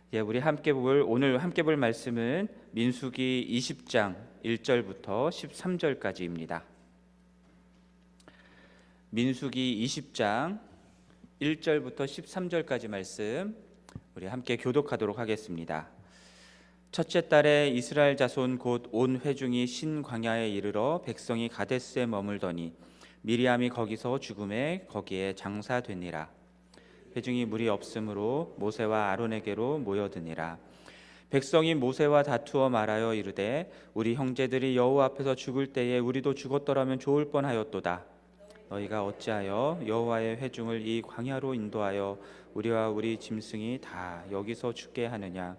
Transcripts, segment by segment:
오늘 함께 볼 말씀은 민수기 20장 1절부터 13절까지입니다. 민수기 20장 1절부터 13절까지 말씀 우리 함께 교독하도록 하겠습니다. 첫째 달에 이스라엘 자손 곧 온 회중이 신 광야에 이르러 백성이 가데스에 머물더니 미리암이 거기서 죽음에 거기에 장사되니라. 회중이 물이 없으므로 모세와 아론에게로 모여드니라. 백성이 모세와 다투어 말하여 이르되 우리 형제들이 여호와 앞에서 죽을 때에 우리도 죽었더라면 좋을 뻔하였도다. 너희가 어찌하여 여호와의 회중을 이 광야로 인도하여 우리와 우리 짐승이 다 여기서 죽게 하느냐?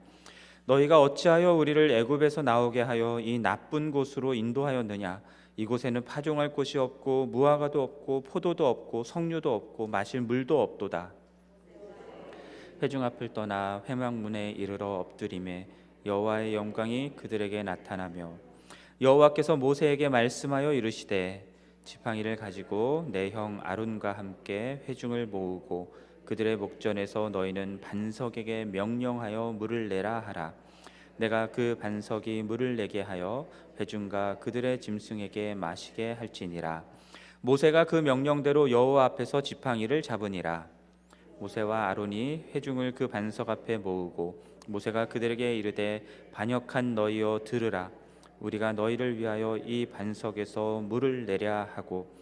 너희가 어찌하여 우리를 애굽에서 나오게 하여 이 나쁜 곳으로 인도하였느냐? 이곳에는 파종할 곳이 없고 무화과도 없고 포도도 없고 석류도 없고 마실 물도 없도다. 회중 앞을 떠나 회막문에 이르러 엎드리매 여호와의 영광이 그들에게 나타나며 여호와께서 모세에게 말씀하여 이르시되 지팡이를 가지고 내 형 아론과 함께 회중을 모으고 그들의 목전에서 너희는 반석에게 명령하여 물을 내라 하라. 내가 그 반석이 물을 내게 하여 회중과 그들의 짐승에게 마시게 할지니라. 모세가 그 명령대로 여호와 앞에서 지팡이를 잡으니라. 모세와 아론이 회중을 그 반석 앞에 모으고 모세가 그들에게 이르되 반역한 너희여 들으라. 우리가 너희를 위하여 이 반석에서 물을 내랴 하고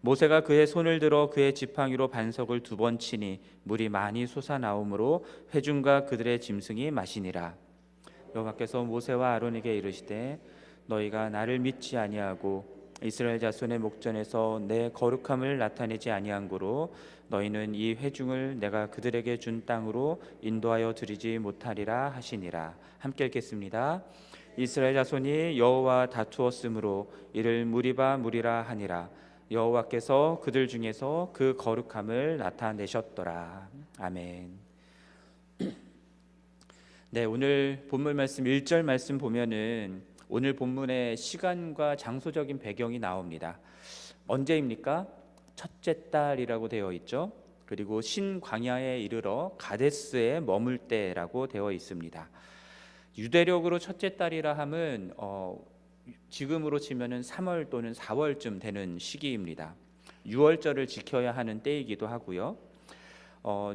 모세가 그의 손을 들어 그의 지팡이로 반석을 2번 치니 물이 많이 솟아나오므로 회중과 그들의 짐승이 마시니라. 여호와께서 모세와 아론에게 이르시되 너희가 나를 믿지 아니하고 이스라엘 자손의 목전에서 내 거룩함을 나타내지 아니한 고로 너희는 이 회중을 내가 그들에게 준 땅으로 인도하여 드리지 못하리라 하시니라. 함께 읽겠습니다. 이스라엘 자손이 여호와 다투었으므로 이를 무리라 하니라. 여호와께서 그들 중에서 그 거룩함을 나타내셨더라. 아멘. 네, 오늘 본문 말씀 1절 말씀 보면은 오늘 본문의 시간과 장소적인 배경이 나옵니다. 언제입니까? 첫째 달이라고 되어 있죠. 그리고 신광야에 이르러 가데스에 머물 때라고 되어 있습니다. 유대력으로 첫째 달이라 함은 지금으로 치면은 3월 또는 4월쯤 되는 시기입니다. 6월절을 지켜야 하는 때이기도 하고요.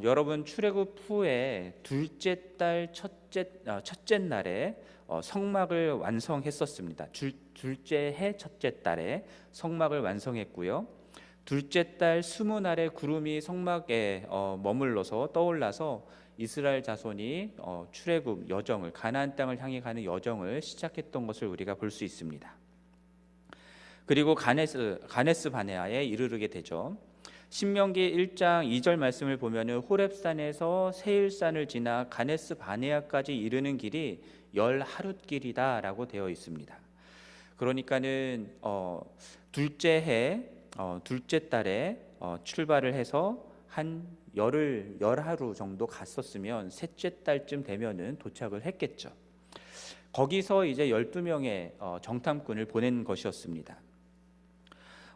여러분 출애굽 후에 둘째 달 첫째 날에 성막을 완성했었습니다. 둘째 해 첫째 달에 성막을 완성했고요. 둘째 달 20날에 구름이 성막에 머물러서 떠올라서 이스라엘 자손이 출애굽 여정을 가나안 땅을 향해 가는 여정을 시작했던 것을 우리가 볼 수 있습니다. 그리고 가네스 바네아에 이르르게 되죠. 신명기 1장 2절 말씀을 보면은 호렙산에서 세일산을 지나 가네스 바네아까지 이르는 길이 10하룻길이다라고 되어 있습니다. 그러니까는 둘째 달에 출발을 해서 한 열하루 정도 갔었으면 셋째 달쯤 되면은 도착을 했겠죠. 거기서 이제 12명의 정탐꾼을 보낸 것이었습니다.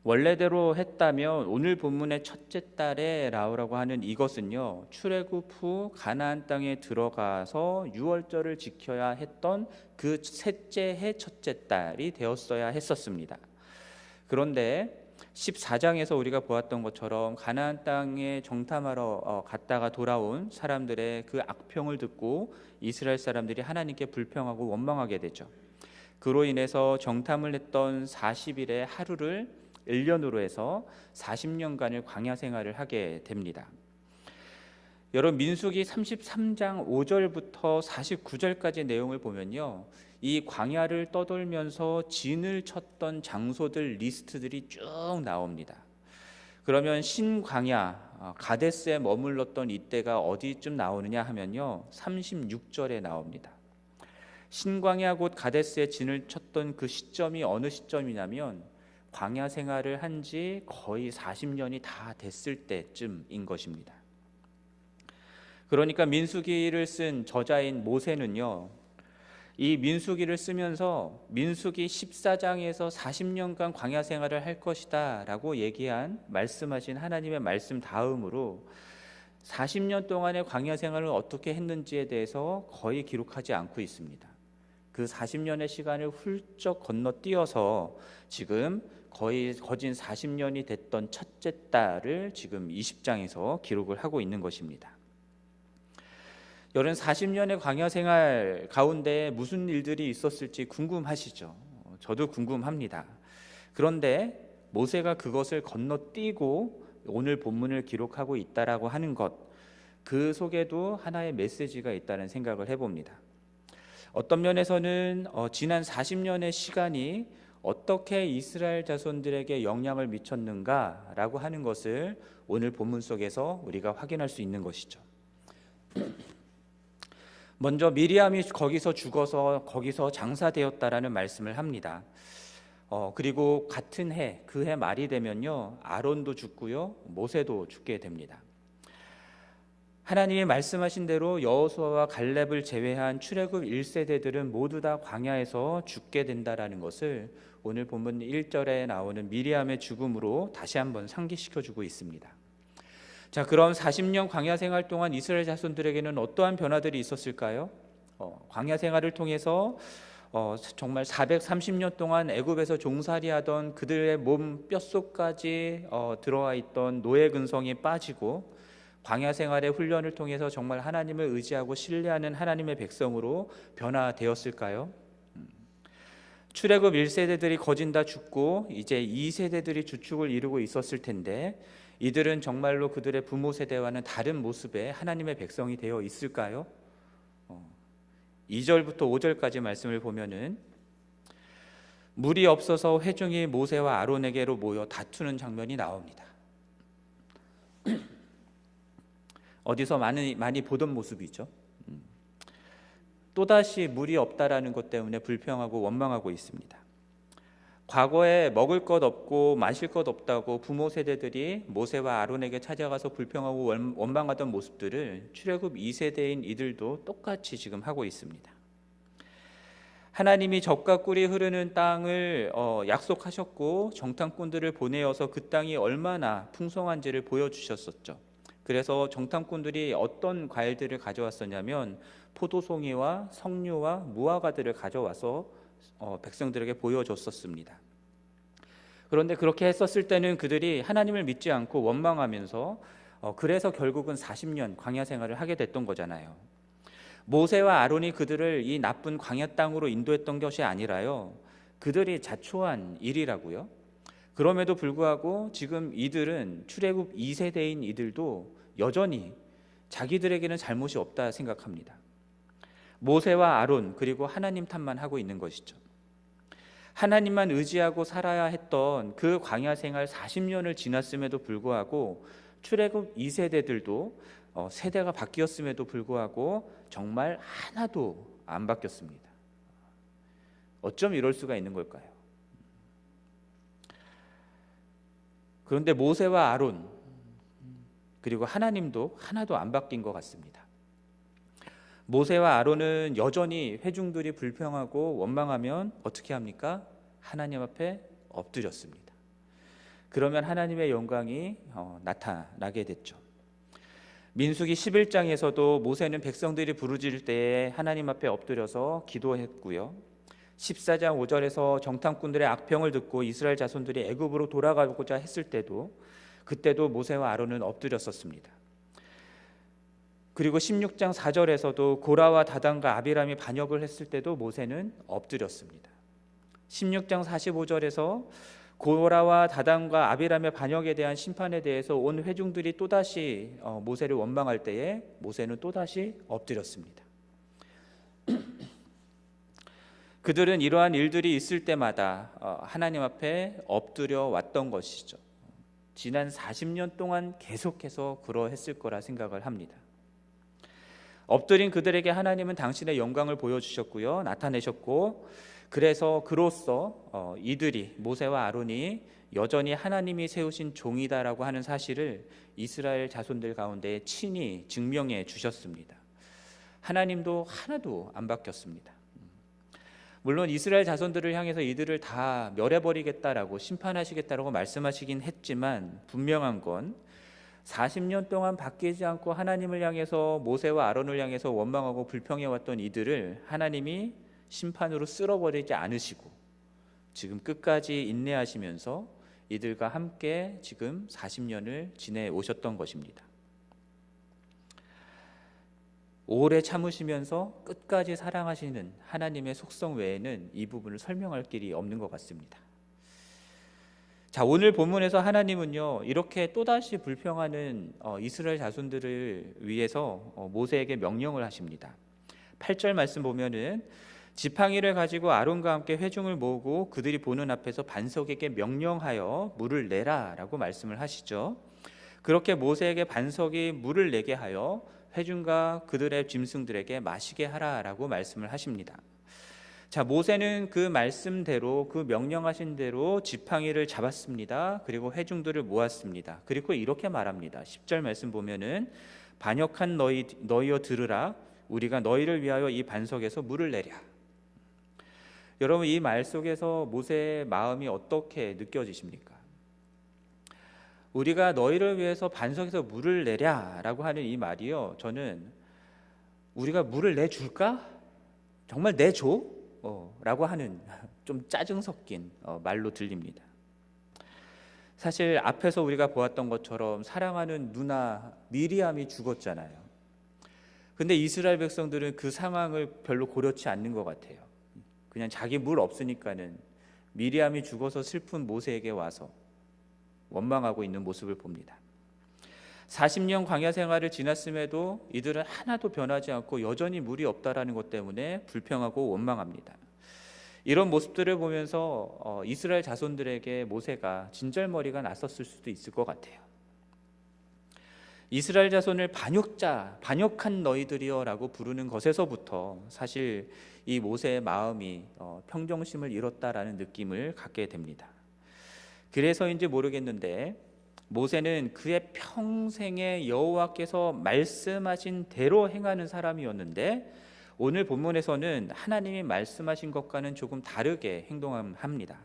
원래대로 했다면 오늘 본문의 첫째 달에 라오라고 하는 이것은요, 출애굽 후 가나안 땅에 들어가서 6월절을 지켜야 했던 그 셋째 해 첫째 달이 되었어야 했었습니다. 그런데 14장에서 우리가 보았던 것처럼 가나안 땅에 정탐하러 갔다가 돌아온 사람들의 그 악평을 듣고 이스라엘 사람들이 하나님께 불평하고 원망하게 되죠. 그로 인해서 정탐을 했던 40일의 하루를 1년으로 해서 40년간을 광야 생활을 하게 됩니다. 여러분 민수기 33장 5절부터 49절까지 내용을 보면요, 이 광야를 떠돌면서 진을 쳤던 장소들 리스트들이 쭉 나옵니다. 그러면 신광야 가데스에 머물렀던 이때가 어디쯤 나오느냐 하면요, 36절에 나옵니다. 신광야 곧 가데스에 진을 쳤던 그 시점이 어느 시점이냐면 광야 생활을 한 지 거의 40년이 다 됐을 때쯤인 것입니다. 그러니까 민수기를 쓴 저자인 모세는요, 이 민수기를 쓰면서 민수기 14장에서 40년간 광야 생활을 할 것이다 라고 말씀하신 하나님의 말씀 다음으로 40년 동안의 광야 생활을 어떻게 했는지에 대해서 거의 기록하지 않고 있습니다. 그 40년의 시간을 훌쩍 건너뛰어서 지금 거의 거진 40년이 됐던 첫째 딸을 지금 20장에서 기록을 하고 있는 것입니다. 여러분, 40년의 광야 생활 가운데 무슨 일들이 있었을지 궁금하시죠? 저도 궁금합니다. 그런데 모세가 그것을 건너뛰고 오늘 본문을 기록하고 있다라고 하는 것, 그 속에도 하나의 메시지가 있다는 생각을 해봅니다. 어떤 면에서는 지난 40년의 시간이 어떻게 이스라엘 자손들에게 영향을 미쳤는가라고 하는 것을 오늘 본문 속에서 우리가 확인할 수 있는 것이죠. 먼저 미리암이 거기서 죽어서 거기서 장사되었다라는 말씀을 합니다. 그리고 같은 해, 그 해 말이 되면요, 아론도 죽고요, 모세도 죽게 됩니다. 하나님이 말씀하신 대로 여호수아와 갈렙을 제외한 출애굽 1세대들은 모두 다 광야에서 죽게 된다라는 것을 오늘 본문 1절에 나오는 미리암의 죽음으로 다시 한번 상기시켜주고 있습니다. 자, 그럼 40년 광야 생활 동안 이스라엘 자손들에게는 어떠한 변화들이 있었을까요? 광야 생활을 통해서 정말 430년 동안 애굽에서 종살이하던 그들의 몸 뼛속까지 들어와 있던 노예 근성이 빠지고 광야 생활의 훈련을 통해서 정말 하나님을 의지하고 신뢰하는 하나님의 백성으로 변화되었을까요? 출애굽 1세대들이 거진 다 죽고 이제 2세대들이 주축을 이루고 있었을 텐데 이들은 정말로 그들의 부모 세대와는 다른 모습의 하나님의 백성이 되어 있을까요? 2절부터 5절까지 말씀을 보면은 물이 없어서 회중이 모세와 아론에게로 모여 다투는 장면이 나옵니다. 어디서 많이 보던 모습이죠. 또다시 물이 없다라는 것 때문에 불평하고 원망하고 있습니다. 과거에 먹을 것 없고 마실 것 없다고 부모 세대들이 모세와 아론에게 찾아가서 불평하고 원망하던 모습들을 출애굽 2세대인 이들도 똑같이 지금 하고 있습니다. 하나님이 젖과 꿀이 흐르는 땅을 약속하셨고 정탐꾼들을 보내어서 그 땅이 얼마나 풍성한지를 보여주셨었죠. 그래서 정탐꾼들이 어떤 과일들을 가져왔었냐면 포도송이와 석류와 무화과들을 가져와서 백성들에게 보여줬었습니다. 그런데 그렇게 했었을 때는 그들이 하나님을 믿지 않고 원망하면서 그래서 결국은 40년 광야 생활을 하게 됐던 거잖아요. 모세와 아론이 그들을 이 나쁜 광야 땅으로 인도했던 것이 아니라요, 그들이 자초한 일이라고요. 그럼에도 불구하고 지금 이들은 출애굽 2세대인 이들도 여전히 자기들에게는 잘못이 없다 생각합니다. 모세와 아론 그리고 하나님 탓만 하고 있는 것이죠. 하나님만 의지하고 살아야 했던 그 광야 생활 40년을 지났음에도 불구하고 출애굽 2세대들도 세대가 바뀌었음에도 불구하고 정말 하나도 안 바뀌었습니다. 어쩜 이럴 수가 있는 걸까요? 그런데 모세와 아론 그리고 하나님도 하나도 안 바뀐 것 같습니다. 모세와 아론은 여전히 회중들이 불평하고 원망하면 어떻게 합니까? 하나님 앞에 엎드렸습니다. 그러면 하나님의 영광이 나타나게 됐죠. 민수기 11장에서도 모세는 백성들이 부르짖을 때에 하나님 앞에 엎드려서 기도했고요. 14장 5절에서 정탐꾼들의 악평을 듣고 이스라엘 자손들이 애굽으로 돌아가고자 했을 때도 그때도 모세와 아론은 엎드렸었습니다. 그리고 16장 4절에서도 고라와 다단과 아비람이 반역을 했을 때도 모세는 엎드렸습니다. 16장 45절에서 고라와 다단과 아비람의 반역에 대한 심판에 대해서 온 회중들이 또다시 모세를 원망할 때에 모세는 또다시 엎드렸습니다. 그들은 이러한 일들이 있을 때마다 하나님 앞에 엎드려 왔던 것이죠. 지난 40년 동안 계속해서 그러했을 거라 생각을 합니다. 엎드린 그들에게 하나님은 당신의 영광을 보여주셨고요, 나타내셨고, 그래서 그로써 이들이 모세와 아론이 여전히 하나님이 세우신 종이다라고 하는 사실을 이스라엘 자손들 가운데 친히 증명해 주셨습니다. 하나님도 하나도 안 바뀌었습니다. 물론 이스라엘 자손들을 향해서 이들을 다 멸해버리겠다라고 심판하시겠다라고 말씀하시긴 했지만 분명한 건 40년 동안 바뀌지 않고 하나님을 향해서 모세와 아론을 향해서 원망하고 불평해왔던 이들을 하나님이 심판으로 쓸어버리지 않으시고 지금 끝까지 인내하시면서 이들과 함께 지금 40년을 지내오셨던 것입니다. 오래 참으시면서 끝까지 사랑하시는 하나님의 속성 외에는 이 부분을 설명할 길이 없는 것 같습니다. 자, 오늘 본문에서 하나님은요, 이렇게 또다시 불평하는 이스라엘 자손들을 위해서 모세에게 명령을 하십니다. 8절 말씀 보면은 지팡이를 가지고 아론과 함께 회중을 모으고 그들이 보는 앞에서 반석에게 명령하여 물을 내라 라고 말씀을 하시죠. 그렇게 모세에게 반석이 물을 내게 하여 회중과 그들의 짐승들에게 마시게 하라라고 말씀을 하십니다. 자, 모세는 그 말씀대로, 그 명령하신 대로 지팡이를 잡았습니다. 그리고 회중들을 모았습니다. 그리고 이렇게 말합니다. 10절 말씀 보면은 반역한 너희여 들으라. 우리가 너희를 위하여 이 반석에서 물을 내랴. 여러분, 이 말 속에서 모세의 마음이 어떻게 느껴지십니까? 우리가 너희를 위해서 반석에서 물을 내랴라고 하는 이 말이요, 저는 우리가 물을 내줄까? 정말 내줘? 라고 하는 좀 짜증 섞인 말로 들립니다. 사실 앞에서 우리가 보았던 것처럼 사랑하는 누나 미리암이 죽었잖아요. 근데 이스라엘 백성들은 그 상황을 별로 고려치 않는 것 같아요. 그냥 자기 물 없으니까는 미리암이 죽어서 슬픈 모세에게 와서 원망하고 있는 모습을 봅니다. 40년 광야 생활을 지났음에도 이들은 하나도 변하지 않고 여전히 물이 없다라는 것 때문에 불평하고 원망합니다. 이런 모습들을 보면서 이스라엘 자손들에게 모세가 진절머리가 났었을 수도 있을 것 같아요. 이스라엘 자손을 반역한 너희들이여 라고 부르는 것에서부터 사실 이 모세의 마음이 평정심을 잃었다라는 느낌을 갖게 됩니다. 그래서인지 모르겠는데 모세는 그의 평생에 여호와께서 말씀하신 대로 행하는 사람이었는데 오늘 본문에서는 하나님이 말씀하신 것과는 조금 다르게 행동합니다.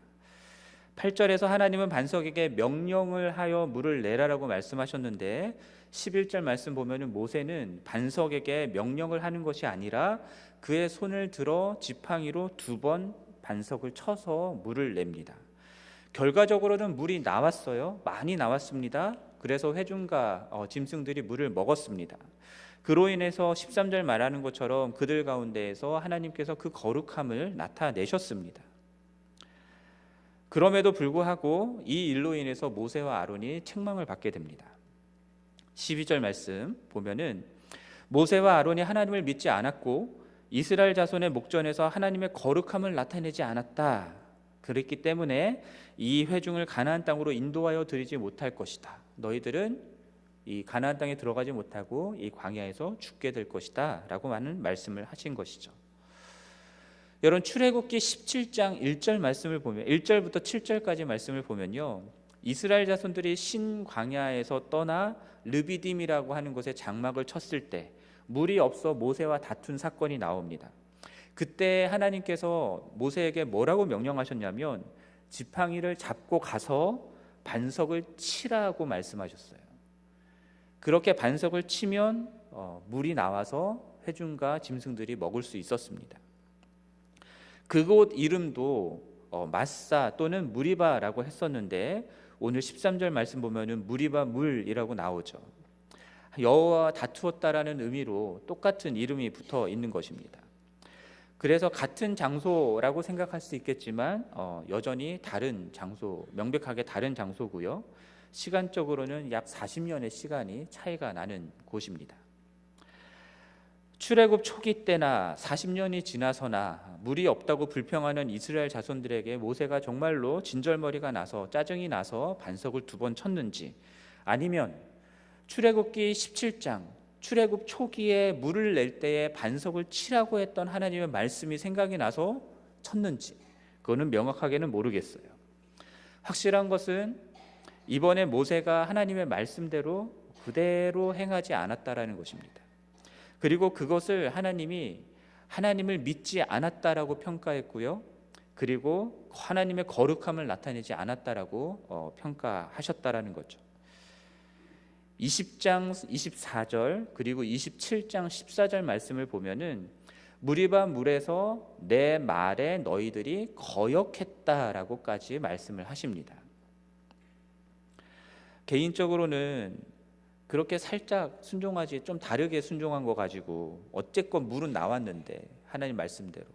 8절에서 하나님은 반석에게 명령을 하여 물을 내라라고 말씀하셨는데 11절 말씀 보면은 모세는 반석에게 명령을 하는 것이 아니라 그의 손을 들어 지팡이로 2번 반석을 쳐서 물을 냅니다. 결과적으로는 물이 나왔어요. 많이 나왔습니다. 그래서 회중과 짐승들이 물을 먹었습니다. 그로 인해서 13절 말하는 것처럼 그들 가운데에서 하나님께서 그 거룩함을 나타내셨습니다. 그럼에도 불구하고 이 일로 인해서 모세와 아론이 책망을 받게 됩니다. 12절 말씀 보면은 모세와 아론이 하나님을 믿지 않았고 이스라엘 자손의 목전에서 하나님의 거룩함을 나타내지 않았다. 그랬기 때문에 이 회중을 가나안 땅으로 인도하여 드리지 못할 것이다. 너희들은 이 가나안 땅에 들어가지 못하고 이 광야에서 죽게 될 것이다 라고 하는 말씀을 하신 것이죠. 여러분, 출애굽기 17장 1절 말씀을 보면 1절부터 7절까지 말씀을 보면요, 이스라엘 자손들이 신광야에서 떠나 르비딤이라고 하는 곳에 장막을 쳤을 때 물이 없어 모세와 다툰 사건이 나옵니다. 그때 하나님께서 모세에게 뭐라고 명령하셨냐면 지팡이를 잡고 가서 반석을 치라고 말씀하셨어요. 그렇게 반석을 치면 물이 나와서 회중과 짐승들이 먹을 수 있었습니다. 그곳 이름도 마사 또는 무리바라고 했었는데 오늘 13절 말씀 보면은 무리바 물이라고 나오죠. 여호와와 다투었다라는 의미로 똑같은 이름이 붙어 있는 것입니다. 그래서 같은 장소라고 생각할 수 있겠지만 여전히 다른 장소, 명백하게 다른 장소고요. 시간적으로는 약 40년의 시간이 차이가 나는 곳입니다. 출애굽 초기 때나 40년이 지나서나 물이 없다고 불평하는 이스라엘 자손들에게 모세가 정말로 진절머리가 나서 짜증이 나서 반석을 2번 쳤는지, 아니면 출애굽기 17장 출애굽 초기에 물을 낼 때에 반석을 치라고 했던 하나님의 말씀이 생각이 나서 쳤는지, 그거는 명확하게는 모르겠어요. 확실한 것은 이번에 모세가 하나님의 말씀대로 그대로 행하지 않았다라는 것입니다. 그리고 그것을 하나님을 믿지 않았다라고 평가했고요. 그리고 하나님의 거룩함을 나타내지 않았다라고 평가하셨다라는 거죠. 20장 24절 그리고 27장 14절 말씀을 보면은 무리바 물에서 내 말에 너희들이 거역했다라고까지 말씀을 하십니다. 개인적으로는 그렇게 살짝 순종하지 좀 다르게 순종한 거 가지고 어쨌건 물은 나왔는데 하나님 말씀대로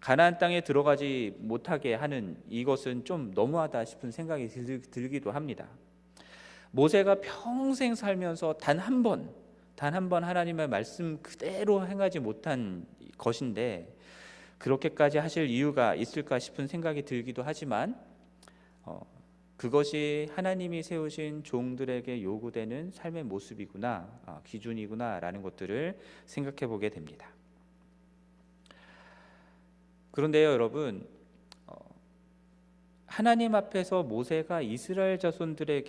가나안 땅에 들어가지 못하게 하는 이것은 좀 너무하다 싶은 생각이 들기도 합니다. 모세가 평생 살면서 단 한 번 하나님의 말씀 그대로 행하지 못한 것인데 그렇게까지 하실 이유가 있을까 싶은 생각이 들기도 하지만 그것이 하나님이 세우신 종들에게 요구되는 삶의 모습이구나, 기준이구나라는 것들을 생각해 보게 됩니다. 그런데요, 여러분, 하나님 앞에서 모세가 이스라엘 자손들을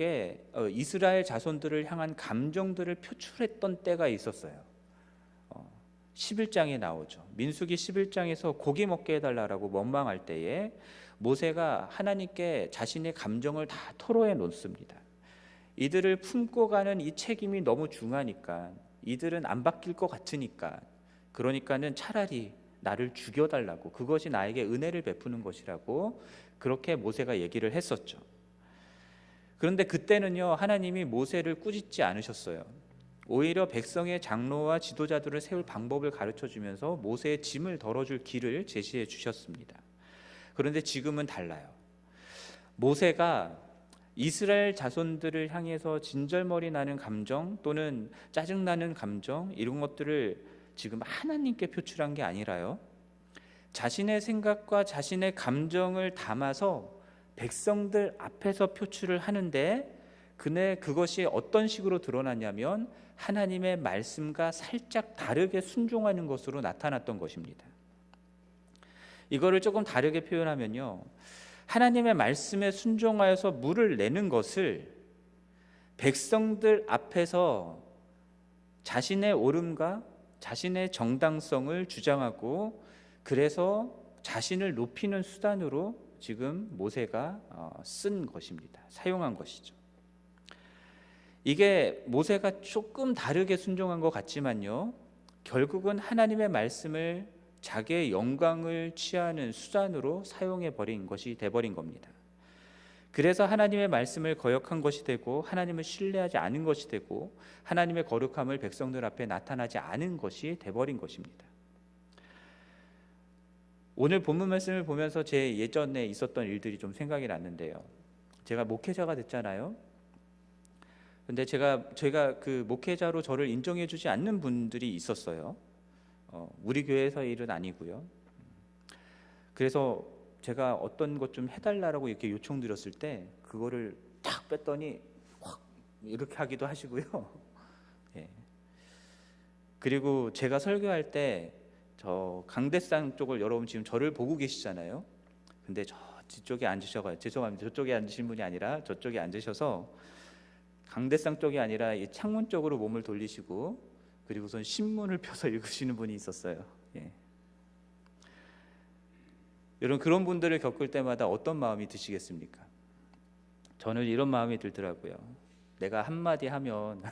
향한 감정들을 표출했던 때가 있었어요. 11장에 나오죠. 민수기 11장에서 고기 먹게 해달라고 원망할 때에 모세가 하나님께 자신의 감정을 다 토로해 놓습니다. 이들을 품고 가는 이 책임이 너무 중하니까, 이들은 안 바뀔 것 같으니까, 그러니까는 차라리 나를 죽여달라고, 그것이 나에게 은혜를 베푸는 것이라고 그렇게 모세가 얘기를 했었죠. 그런데 그때는요, 하나님이 모세를 꾸짖지 않으셨어요. 오히려 백성의 장로와 지도자들을 세울 방법을 가르쳐주면서 모세의 짐을 덜어줄 길을 제시해 주셨습니다. 그런데 지금은 달라요. 모세가 이스라엘 자손들을 향해서 진절머리 나는 감정 또는 짜증나는 감정, 이런 것들을 지금 하나님께 표출한 게 아니라요, 자신의 생각과 자신의 감정을 담아서 백성들 앞에서 표출을 하는데, 그것이 어떤 식으로 드러났냐면 하나님의 말씀과 살짝 다르게 순종하는 것으로 나타났던 것입니다. 이거를 조금 다르게 표현하면요, 하나님의 말씀에 순종하여서 물을 내는 것을 백성들 앞에서 자신의 옳음과 자신의 정당성을 주장하고, 그래서 자신을 높이는 수단으로 지금 모세가 쓴 것입니다. 사용한 것이죠. 이게 모세가 조금 다르게 순종한 것 같지만요, 결국은 하나님의 말씀을 자기의 영광을 취하는 수단으로 사용해 버린 것이 돼버린 겁니다. 그래서 하나님의 말씀을 거역한 것이 되고, 하나님을 신뢰하지 않은 것이 되고, 하나님의 거룩함을 백성들 앞에 나타나지 않은 것이 돼버린 것입니다. 오늘 본문 말씀을 보면서 제 예전에 있었던 일들이 좀 생각이 났는데요, 제가 목회자가 됐잖아요. 근데 제가 그 목회자로 저를 인정해 주지 않는 분들이 있었어요. 우리 교회에서의 일은 아니고요. 그래서 제가 어떤 것 좀 해달라고 이렇게 요청드렸을 때 그거를 탁 뺐더니 확 이렇게 하기도 하시고요. 예. 그리고 제가 설교할 때 저 강대상 쪽을, 여러분 지금 저를 보고 계시잖아요. 근데 저 뒤쪽에 앉으셔가지고, 죄송합니다, 저쪽에 앉으신 분이 아니라 저쪽에 앉으셔서 강대상 쪽이 아니라 이 창문 쪽으로 몸을 돌리시고, 그리고선 신문을 펴서 읽으시는 분이 있었어요. 예. 여러분, 그런 분들을 겪을 때마다 어떤 마음이 드시겠습니까? 저는 이런 마음이 들더라고요. 내가 한마디 하면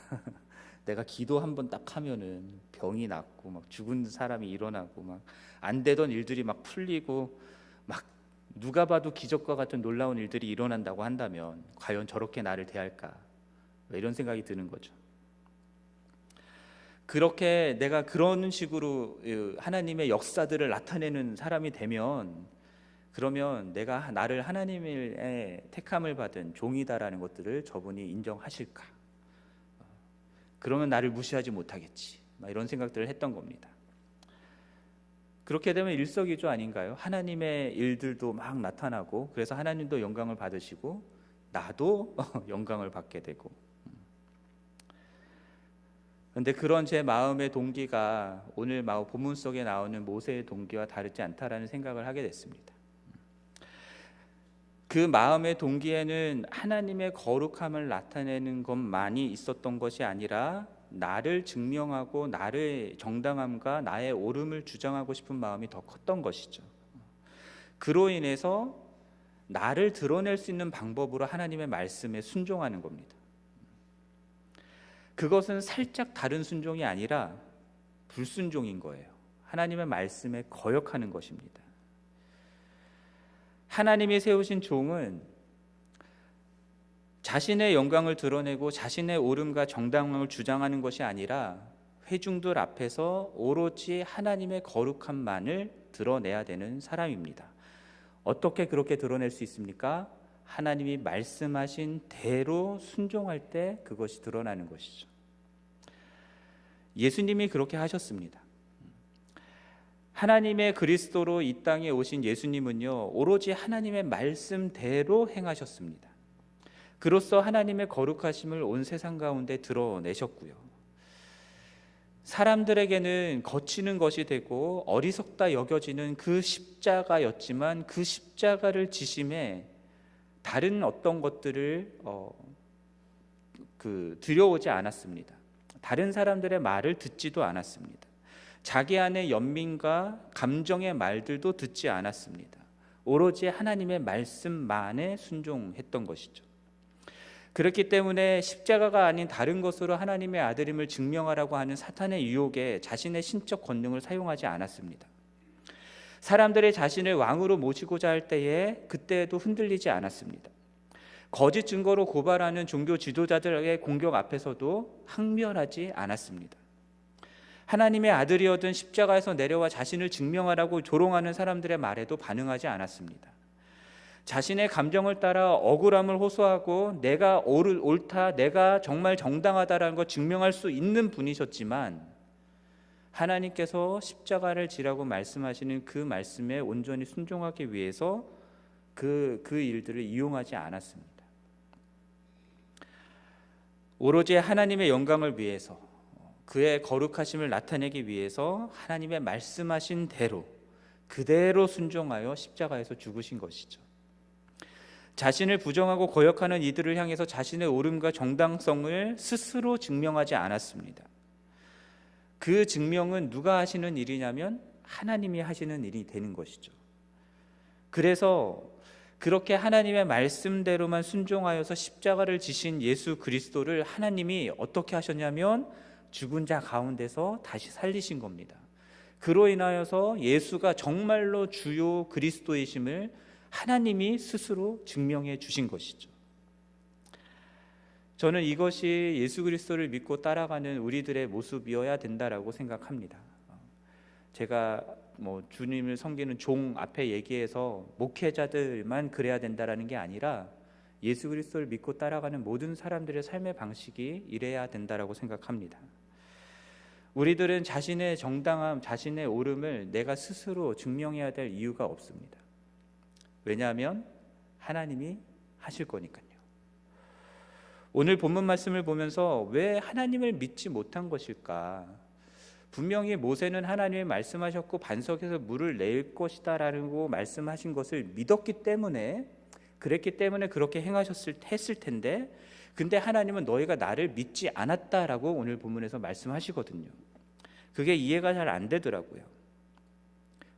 내가 기도 한번 딱 하면은 병이 낫고 막 죽은 사람이 일어나고 막 안 되던 일들이 막 풀리고 막 누가 봐도 기적과 같은 놀라운 일들이 일어난다고 한다면 과연 저렇게 나를 대할까? 이런 생각이 드는 거죠. 그렇게 내가 그런 식으로 하나님의 역사들을 나타내는 사람이 되면, 그러면 내가 나를 하나님의 택함을 받은 종이다라는 것들을 저분이 인정하실까? 그러면 나를 무시하지 못하겠지, 이런 생각들을 했던 겁니다. 그렇게 되면 일석이조 아닌가요? 하나님의 일들도 막 나타나고, 그래서 하나님도 영광을 받으시고 나도 영광을 받게 되고. 그런데 그런 제 마음의 동기가 오늘 본문 속에 나오는 모세의 동기와 다르지 않다라는 생각을 하게 됐습니다. 그 마음의 동기에는 하나님의 거룩함을 나타내는 것만이 있었던 것이 아니라 나를 증명하고 나의 정당함과 나의 옳음을 주장하고 싶은 마음이 더 컸던 것이죠. 그로 인해서 나를 드러낼 수 있는 방법으로 하나님의 말씀에 순종하는 겁니다. 그것은 살짝 다른 순종이 아니라 불순종인 거예요. 하나님의 말씀에 거역하는 것입니다. 하나님이 세우신 종은 자신의 영광을 드러내고 자신의 옳음과 정당함을 주장하는 것이 아니라 회중들 앞에서 오로지 하나님의 거룩함만을 드러내야 되는 사람입니다. 어떻게 그렇게 드러낼 수 있습니까? 하나님이 말씀하신 대로 순종할 때 그것이 드러나는 것이죠. 예수님이 그렇게 하셨습니다. 하나님의 그리스도로 이 땅에 오신 예수님은요, 오로지 하나님의 말씀대로 행하셨습니다. 그로써 하나님의 거룩하심을 온 세상 가운데 드러내셨고요. 사람들에게는 거치는 것이 되고 어리석다 여겨지는 그 십자가였지만 그 십자가를 지심에 다른 어떤 것들을 들여오지 않았습니다. 다른 사람들의 말을 듣지도 않았습니다. 자기 안의 연민과 감정의 말들도 듣지 않았습니다. 오로지 하나님의 말씀만에 순종했던 것이죠. 그렇기 때문에 십자가가 아닌 다른 것으로 하나님의 아들임을 증명하라고 하는 사탄의 유혹에 자신의 신적 권능을 사용하지 않았습니다. 사람들이 자신을 왕으로 모시고자 할 때에 그때에도 흔들리지 않았습니다. 거짓 증거로 고발하는 종교 지도자들의 공격 앞에서도 항멸하지 않았습니다. 하나님의 아들이었던 십자가에서 내려와 자신을 증명하라고 조롱하는 사람들의 말에도 반응하지 않았습니다. 자신의 감정을 따라 억울함을 호소하고 내가 옳다, 내가 정말 정당하다라는 걸 증명할 수 있는 분이셨지만 하나님께서 십자가를 지라고 말씀하시는 그 말씀에 온전히 순종하기 위해서 그 일들을 이용하지 않았습니다. 오로지 하나님의 영광을 위해서, 그의 거룩하심을 나타내기 위해서 하나님의 말씀하신 대로 그대로 순종하여 십자가에서 죽으신 것이죠. 자신을 부정하고 거역하는 이들을 향해서 자신의 옳음과 정당성을 스스로 증명하지 않았습니다. 그 증명은 누가 하시는 일이냐면 하나님이 하시는 일이 되는 것이죠. 그래서 그렇게 하나님의 말씀대로만 순종하여서 십자가를 지신 예수 그리스도를 하나님이 어떻게 하셨냐면 죽은 자 가운데서 다시 살리신 겁니다. 그로 인하여서 예수가 정말로 주요 그리스도이심을 하나님이 스스로 증명해 주신 것이죠. 저는 이것이 예수 그리스도를 믿고 따라가는 우리들의 모습이어야 된다라고 생각합니다. 제가 주님을 섬기는 종 앞에 얘기해서 목회자들만 그래야 된다라는 게 아니라 예수 그리스도를 믿고 따라가는 모든 사람들의 삶의 방식이 이래야 된다라고 생각합니다. 우리들은 자신의 정당함, 자신의 옳음을 내가 스스로 증명해야 될 이유가 없습니다. 왜냐하면 하나님이 하실 거니까요. 오늘 본문 말씀을 보면서 왜 하나님을 믿지 못한 것일까? 분명히 모세는 하나님이 말씀하셨고 반석에서 물을 낼 것이다 라고 말씀하신 것을 믿었기 때문에, 그랬기 때문에 그렇게 했을 텐데, 근데 하나님은 너희가 나를 믿지 않았다라고 오늘 본문에서 말씀하시거든요. 그게 이해가 잘 안 되더라고요.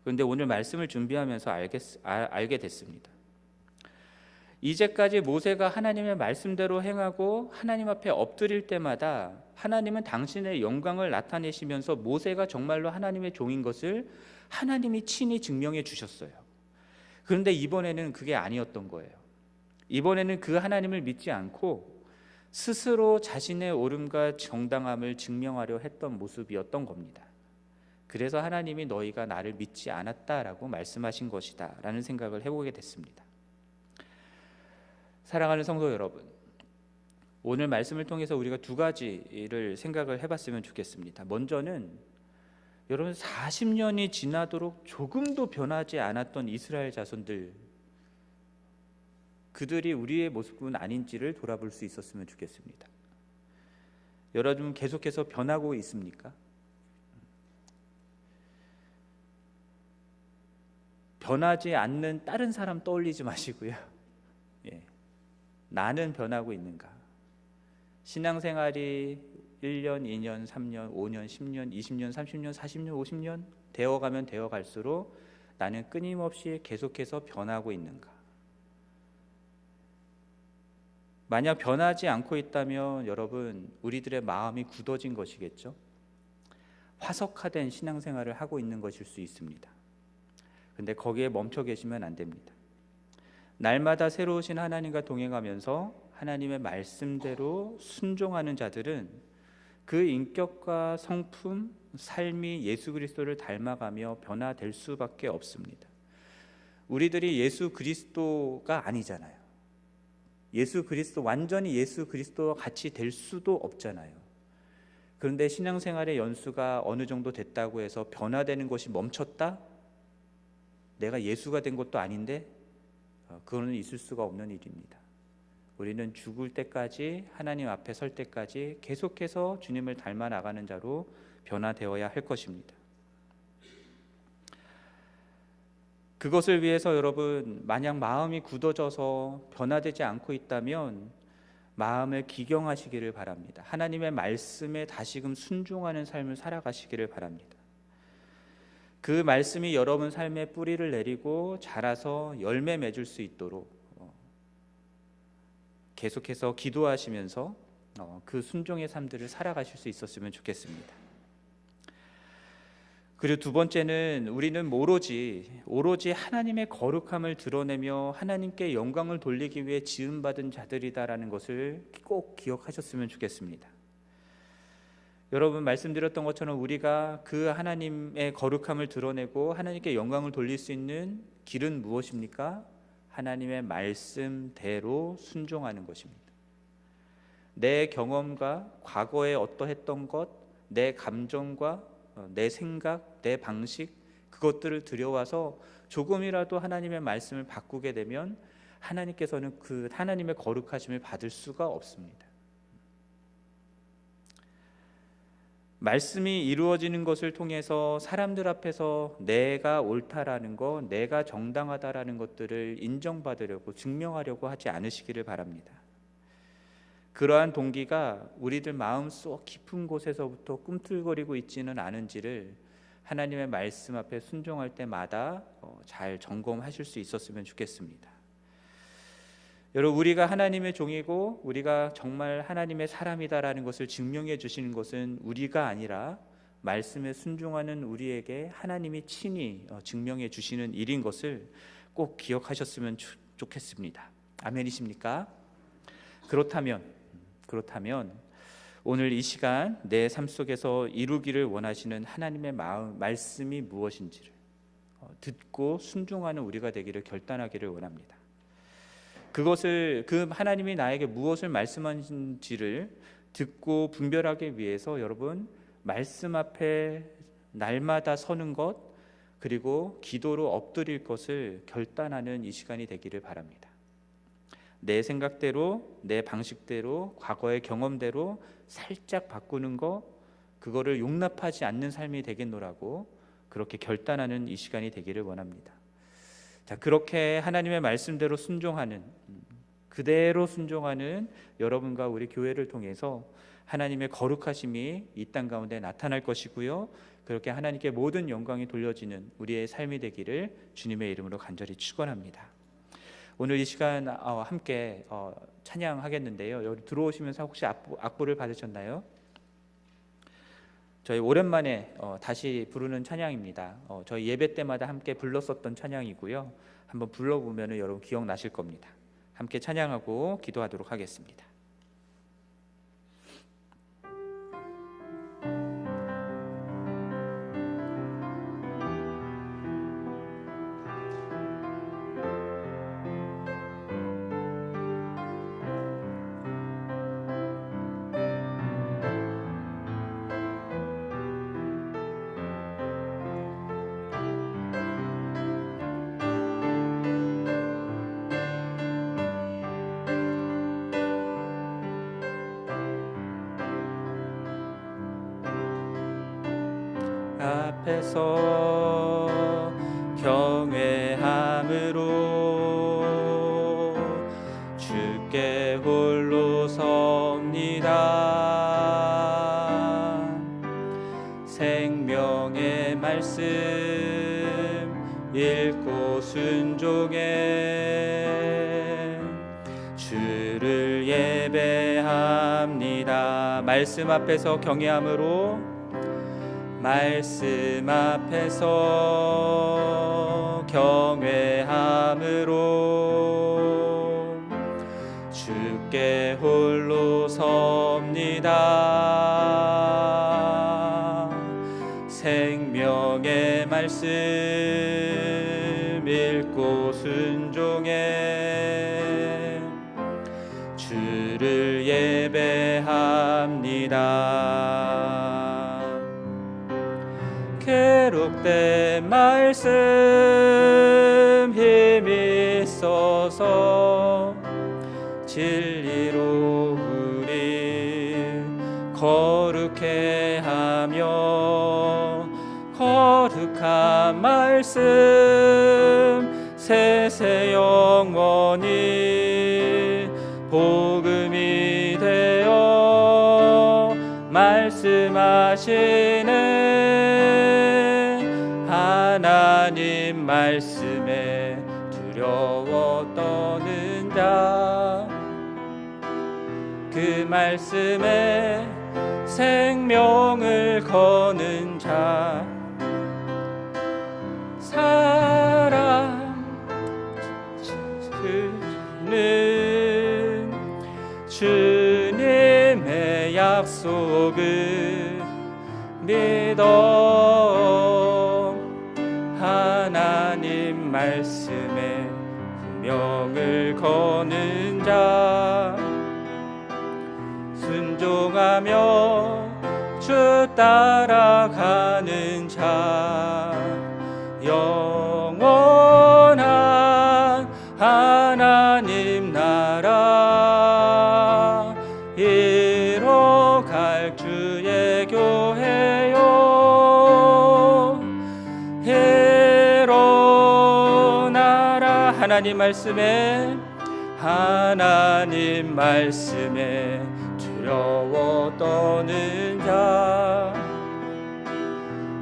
그런데 오늘 말씀을 준비하면서 알게 됐습니다. 이제까지 모세가 하나님의 말씀대로 행하고 하나님 앞에 엎드릴 때마다 하나님은 당신의 영광을 나타내시면서 모세가 정말로 하나님의 종인 것을 하나님이 친히 증명해 주셨어요. 그런데 이번에는 그게 아니었던 거예요. 이번에는 그 하나님을 믿지 않고 스스로 자신의 옳음과 정당함을 증명하려 했던 모습이었던 겁니다. 그래서 하나님이 너희가 나를 믿지 않았다라고 말씀하신 것이다 라는 생각을 해보게 됐습니다. 사랑하는 성도 여러분, 오늘 말씀을 통해서 우리가 두 가지를 생각을 해봤으면 좋겠습니다. 먼저는 여러분 40년이 지나도록 조금도 변하지 않았던 이스라엘 자손들, 그들이 우리의 모습은 아닌지를 돌아볼 수 있었으면 좋겠습니다. 여러분 계속해서 변하고 있습니까? 변하지 않는 다른 사람 떠올리지 마시고요. 나는 변하고 있는가? 신앙생활이 1년, 2년, 3년, 5년, 10년, 20년, 30년, 40년, 50년 되어가면 되어갈수록 나는 끊임없이 계속해서 변하고 있는가? 만약 변하지 않고 있다면 여러분, 우리들의 마음이 굳어진 것이겠죠. 화석화된 신앙생활을 하고 있는 것일 수 있습니다. 근데 거기에 멈춰 계시면 안 됩니다. 날마다 새로우신 하나님과 동행하면서 하나님의 말씀대로 순종하는 자들은 그 인격과 성품, 삶이 예수 그리스도를 닮아가며 변화될 수밖에 없습니다. 우리들이 예수 그리스도가 아니잖아요. 완전히 예수 그리스도와 같이 될 수도 없잖아요. 그런데 신앙생활의 연수가 어느 정도 됐다고 해서 변화되는 것이 멈췄다? 내가 예수가 된 것도 아닌데 그거는 있을 수가 없는 일입니다. 우리는 죽을 때까지, 하나님 앞에 설 때까지 계속해서 주님을 닮아 나가는 자로 변화되어야 할 것입니다. 그것을 위해서 여러분, 만약 마음이 굳어져서 변화되지 않고 있다면 마음을 기경하시기를 바랍니다. 하나님의 말씀에 다시금 순종하는 삶을 살아가시기를 바랍니다. 그 말씀이 여러분 삶에 뿌리를 내리고 자라서 열매 맺을 수 있도록 계속해서 기도하시면서 그 순종의 삶들을 살아가실 수 있었으면 좋겠습니다. 그리고 두 번째는 우리는 오로지 하나님의 거룩함을 드러내며 하나님께 영광을 돌리기 위해 지음받은 자들이다라는 것을 꼭 기억하셨으면 좋겠습니다. 여러분, 말씀드렸던 것처럼 우리가 그 하나님의 거룩함을 드러내고 하나님께 영광을 돌릴 수 있는 길은 무엇입니까? 하나님의 말씀대로 순종하는 것입니다. 내 경험과 과거에 어떠했던 것, 내 감정과 내 생각, 내 방식, 그것들을 들여와서 조금이라도 하나님의 말씀을 바꾸게 되면 하나님께서는 그 하나님의 거룩하심을 받을 수가 없습니다. 말씀이 이루어지는 것을 통해서 사람들 앞에서 내가 옳다라는 것, 내가 정당하다라는 것들을 인정받으려고, 증명하려고 하지 않으시기를 바랍니다. 그러한 동기가 우리들 마음속 깊은 곳에서부터 꿈틀거리고 있지는 않은지를 하나님의 말씀 앞에 순종할 때마다 잘 점검하실 수 있었으면 좋겠습니다. 여러분, 우리가 하나님의 종이고 우리가 정말 하나님의 사람이다라는 것을 증명해 주시는 것은 우리가 아니라 말씀에 순종하는 우리에게 하나님이 친히 증명해 주시는 일인 것을 꼭 기억하셨으면 좋겠습니다. 아멘이십니까? 그렇다면 오늘 이 시간 내 삶 속에서 이루기를 원하시는 하나님의 말씀이 무엇인지를 듣고 순종하는 우리가 되기를 결단하기를 원합니다. 그 하나님이 나에게 무엇을 말씀하신지를 듣고 분별하기 위해서 여러분, 말씀 앞에 날마다 서는 것, 그리고 기도로 엎드릴 것을 결단하는 이 시간이 되기를 바랍니다. 내 생각대로, 내 방식대로, 과거의 경험대로 살짝 바꾸는 것, 그거를 용납하지 않는 삶이 되겠노라고 그렇게 결단하는 이 시간이 되기를 원합니다. 자, 그렇게 하나님의 말씀대로 순종하는, 그대로 순종하는 여러분과 우리 교회를 통해서 하나님의 거룩하심이 이 땅 가운데 나타날 것이고요, 그렇게 하나님께 모든 영광이 돌려지는 우리의 삶이 되기를 주님의 이름으로 간절히 축원합니다. 오늘 이 시간 함께 찬양하겠는데요, 여기 들어오시면서 혹시 악보를 받으셨나요? 저희 오랜만에 다시 부르는 찬양입니다. 저희 예배 때마다 함께 불렀었던 찬양이고요, 한번 불러보면 여러분 기억나실 겁니다. 함께 찬양하고 기도하도록 하겠습니다. 앞에서 경외함으로 주께 홀로 섭니다. 생명의 말씀 읽고 순종해 주를 경외합니다. 말씀 앞에서 경외함으로, 말씀 앞에서 경외함으로 주께 홀로 섭니다. 생명의 말씀 읽고 순종해 주를 예배합니다. 기록된 말씀 힘이 있어서 진리로 우리 거룩해 하며, 거룩한 말씀 세세 영원히 복음이 되어 말씀하시네. 하나님 말씀에 두려워 떠는 자, 그 말씀에 생명을 거는 자, 사랑하는 주님의 약속을 믿어 하나님 말씀에 생명을 거는 자, 순종하며 주 따라가는 자, 영원한 하나님 나라 이뤄갈 주의 교회요. 일어나라. 하나님 말씀에, 하나님 말씀에 두려워 떠는 자,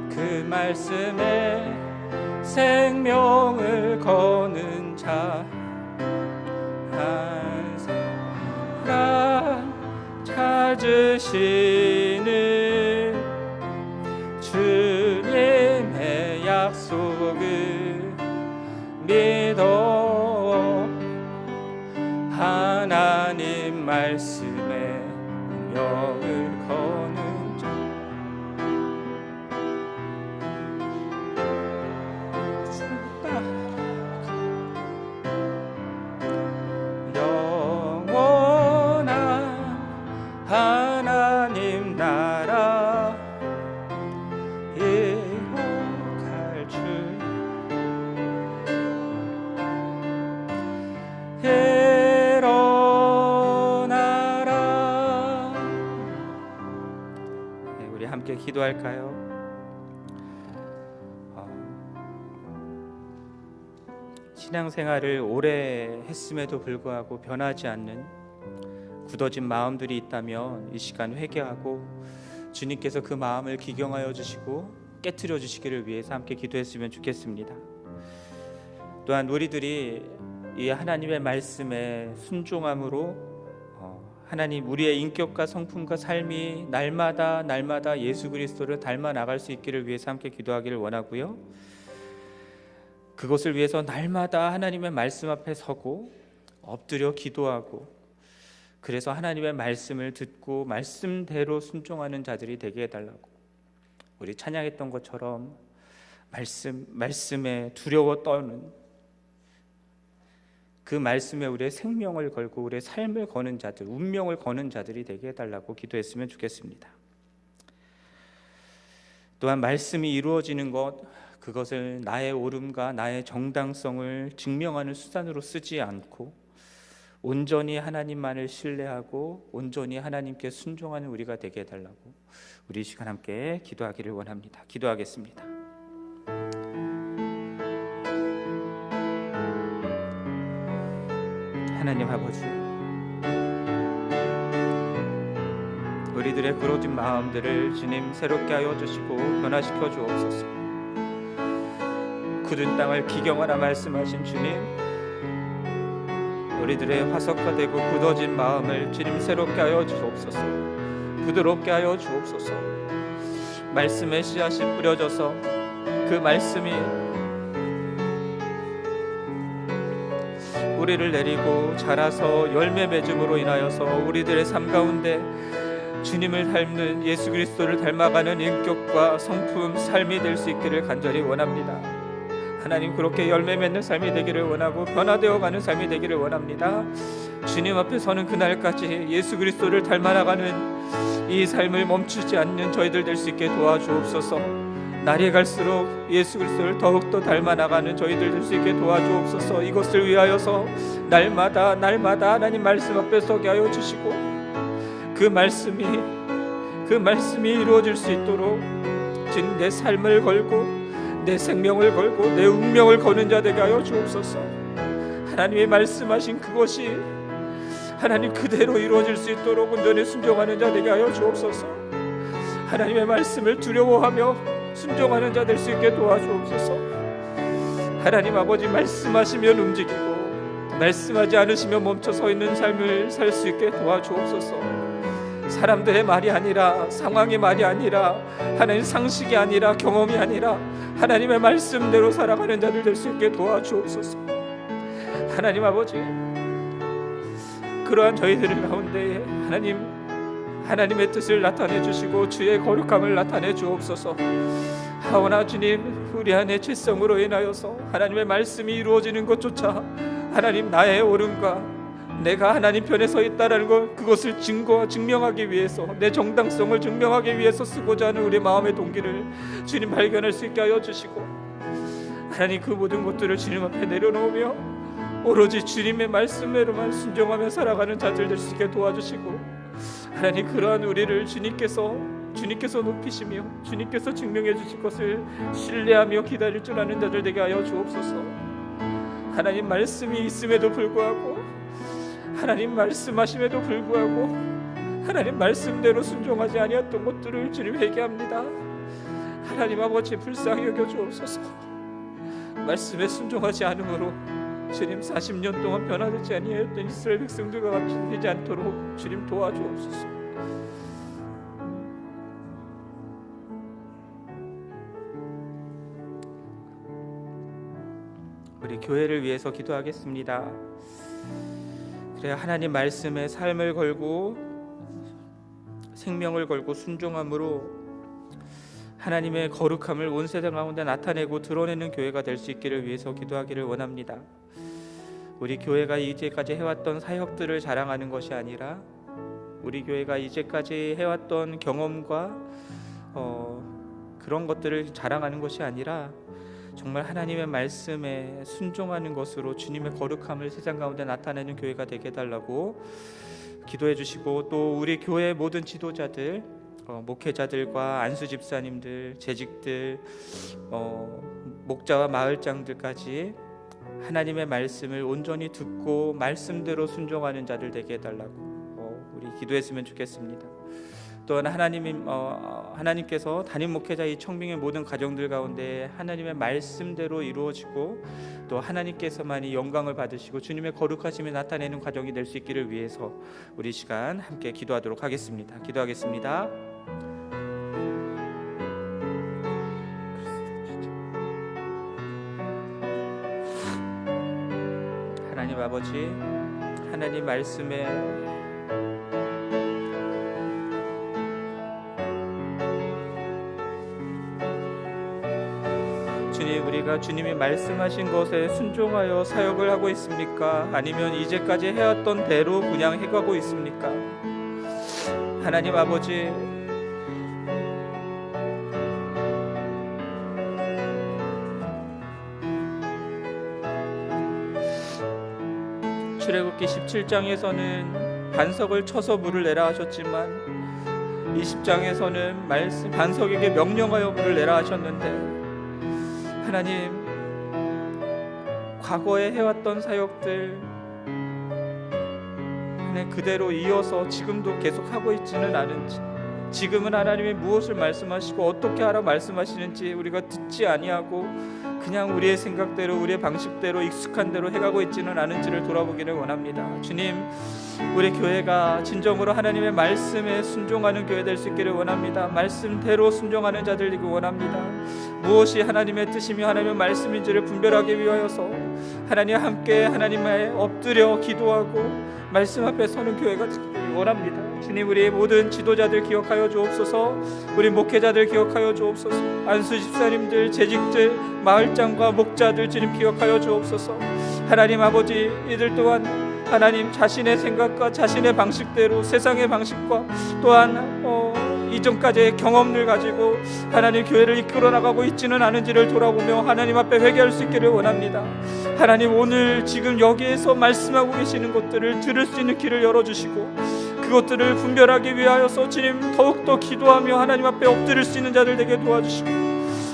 그 말씀에 생명을 거는 자, 한 사람 찾으시는 주님의 약속을 믿어 하나님 말씀에 운명을 거는 자, 영원한 하나님 나라 이뤄갈 주, 일어나라. 네, 우리 함께 기도할까요? 신앙생활을 오래 했음에도 불구하고 변하지 않는 굳어진 마음들이 있다면 이 시간 회개하고 주님께서 그 마음을 기경하여 주시고 깨트려 주시기를 위해서 함께 기도했으면 좋겠습니다. 또한 우리들이 이 하나님의 말씀에 순종함으로 하나님 우리의 인격과 성품과 삶이 날마다 예수 그리스도를 닮아 나갈 수 있기를 위해서 함께 기도하기를 원하고요. 그것을 위해서 날마다 하나님의 말씀 앞에 서고 엎드려 기도하고, 그래서 하나님의 말씀을 듣고 말씀대로 순종하는 자들이 되게 해달라고, 우리 찬양했던 것처럼 말씀에 두려워 떠는 그 말씀에 우리의 생명을 걸고 우리의 삶을 거는 자들, 운명을 거는 자들이 되게 해달라고 기도했으면 좋겠습니다. 또한 말씀이 이루어지는 것, 그것을 나의 옳음과 나의 정당성을 증명하는 수단으로 쓰지 않고 온전히 하나님만을 신뢰하고 온전히 하나님께 순종하는 우리가 되게 해달라고 우리 시간 함께 기도하기를 원합니다. 기도하겠습니다. 하나님 아버지, 우리들의 부러진 마음들을 주님 새롭게 하여 주시고 변화시켜 주옵소서. 굳은 땅을 기경하라 말씀하신 주님, 우리들의 화석화 되고 굳어진 마음을 주님 새롭게 하여 주옵소서. 부드럽게 하여 주옵소서. 말씀의 씨앗이 뿌려져서 그 말씀이 뿌리를 내리고 자라서 열매 맺음으로 인하여서 우리들의 삶 가운데 주님을 닮는 예수 그리스도를 닮아가는 인격과 성품 삶이 될 수 있기를 간절히 원합니다. 하나님, 그렇게 열매 맺는 삶이 되기를 원하고 변화되어 가는 삶이 되기를 원합니다. 주님 앞에 서는 그날까지 예수 그리스도를 닮아나가는 이 삶을 멈추지 않는 저희들 될 수 있게 도와주옵소서. 날이 갈수록 예수 그리스도를 더욱더 닮아나가는 저희들 될 수 있게 도와주옵소서. 이것을 위하여서 날마다 하나님 말씀 앞에 서게 하여 주시고 그 말씀이 이루어질 수 있도록 주님, 내 삶을 걸고 내 생명을 걸고 내 운명을 거는 자 되게 하여 주옵소서. 하나님의 말씀하신 그것이 하나님 그대로 이루어질 수 있도록 온전히 순종하는 자 되게 하여 주옵소서. 하나님의 말씀을 두려워하며 순종하는 자 될 수 있게 도와주옵소서. 하나님 아버지, 말씀하시면 움직이고 말씀하지 않으시면 멈춰 서 있는 삶을 살 수 있게 도와주옵소서. 사람들의 말이 아니라, 상황의 말이 아니라, 하나님 상식이 아니라, 경험이 아니라 하나님의 말씀대로 살아가는 자들 될 수 있게 도와주옵소서. 하나님 아버지, 그러한 저희들 가운데 하나님의 뜻을 나타내 주시고 주의 거룩함을 나타내 주옵소서. 하오나 주님, 우리 안의 죄성으로 인하여서 하나님의 말씀이 이루어지는 것조차 하나님 나의 옳음과 내가 하나님 편에 서 있다라는 것, 그것을 증명하기 위해서, 내 정당성을 증명하기 위해서 쓰고자 하는 우리 마음의 동기를 주님 발견할 수 있게 하여 주시고, 하나님 그 모든 것들을 주님 앞에 내려놓으며 오로지 주님의 말씀대로만 순종하며 살아가는 자들 될 수 있게 도와주시고, 하나님 그러한 우리를 주님께서 높이시며 주님께서 증명해 주실 것을 신뢰하며 기다릴 줄 아는 자들 되게 하여 주옵소서. 하나님 말씀이 있음에도 불구하고, 하나님 말씀하심에도 불구하고 하나님 말씀대로 순종하지 아니했던 것들을 주님 회개합니다. 하나님 아버지, 불쌍히 여겨 주옵소서. 말씀에 순종하지 않으므로 주님 40년 동안 변화되지 아니하였던 이스라엘 백성들과 같이 되지 않도록 주님 도와주옵소서. 우리 교회를 위해서 기도하겠습니다. 그래, 하나님 말씀에 삶을 걸고 생명을 걸고 순종함으로 하나님의 거룩함을 온 세상 가운데 나타내고 드러내는 교회가 될 수 있기를 위해서 기도하기를 원합니다. 우리 교회가 이제까지 해왔던 사역들을 자랑하는 것이 아니라, 우리 교회가 이제까지 해왔던 경험과 그런 것들을 자랑하는 것이 아니라 정말 하나님의 말씀에 순종하는 것으로 주님의 거룩함을 세상 가운데 나타내는 교회가 되게 해달라고 기도해 주시고, 또 우리 교회 모든 지도자들, 목회자들과 안수 집사님들, 재직들, 목자와 마을장들까지 하나님의 말씀을 온전히 듣고 말씀대로 순종하는 자들 되게 해달라고 우리 기도했으면 좋겠습니다. 또한 하나님께서 담임 목회자 이 청빙의 모든 가정들 가운데 하나님의 말씀대로 이루어지고 또 하나님께서만이 영광을 받으시고 주님의 거룩하심이 나타내는 과정이 될 수 있기를 위해서 우리 시간 함께 기도하도록 하겠습니다. 기도하겠습니다. 하나님 아버지, 하나님 말씀에 주님, 우리가 주님이 말씀하신 것에 순종하여 사역을 하고 있습니까? 아니면 이제까지 해왔던 대로 그냥 해가고 있습니까? 하나님 아버지, 출애굽기 17장에서는 반석을 쳐서 물을 내라 하셨지만 20장에서는 반석에게 명령하여 물을 내라 하셨는데, 하나님, 과거에 해왔던 사역들 그대로 이어서 지금도 계속하고 있지는 않은지, 지금은 하나님이 무엇을 말씀하시고 어떻게 하라 말씀하시는지 우리가 듣지 아니하고 그냥 우리의 생각대로 우리의 방식대로 익숙한 대로 해가고 있지는 않은지를 돌아보기를 원합니다. 주님, 우리 교회가 진정으로 하나님의 말씀에 순종하는 교회 될 수 있기를 원합니다. 말씀대로 순종하는 자들 되기 원합니다. 무엇이 하나님의 뜻이며 하나님의 말씀인지를 분별하기 위하여서 하나님 함께 하나님의 엎드려 기도하고 말씀 앞에 서는 교회가 되기를 원합니다. 주님, 우리 모든 지도자들 기억하여 주옵소서. 우리 목회자들 기억하여 주옵소서. 안수 집사님들, 재직들, 마을장과 목자들 주님 기억하여 주옵소서. 하나님 아버지, 이들 또한 하나님 자신의 생각과 자신의 방식대로 세상의 방식과 또한 이전까지의 경험을 가지고 하나님 교회를 이끌어 나가고 있지는 않은지를 돌아보며 하나님 앞에 회개할 수 있기를 원합니다. 하나님, 오늘 지금 여기에서 말씀하고 계시는 것들을 들을 수 있는 길을 열어주시고 그것들을 분별하기 위하여서 주님 더욱더 기도하며 하나님 앞에 엎드릴 수 있는 자들 되게 도와주시고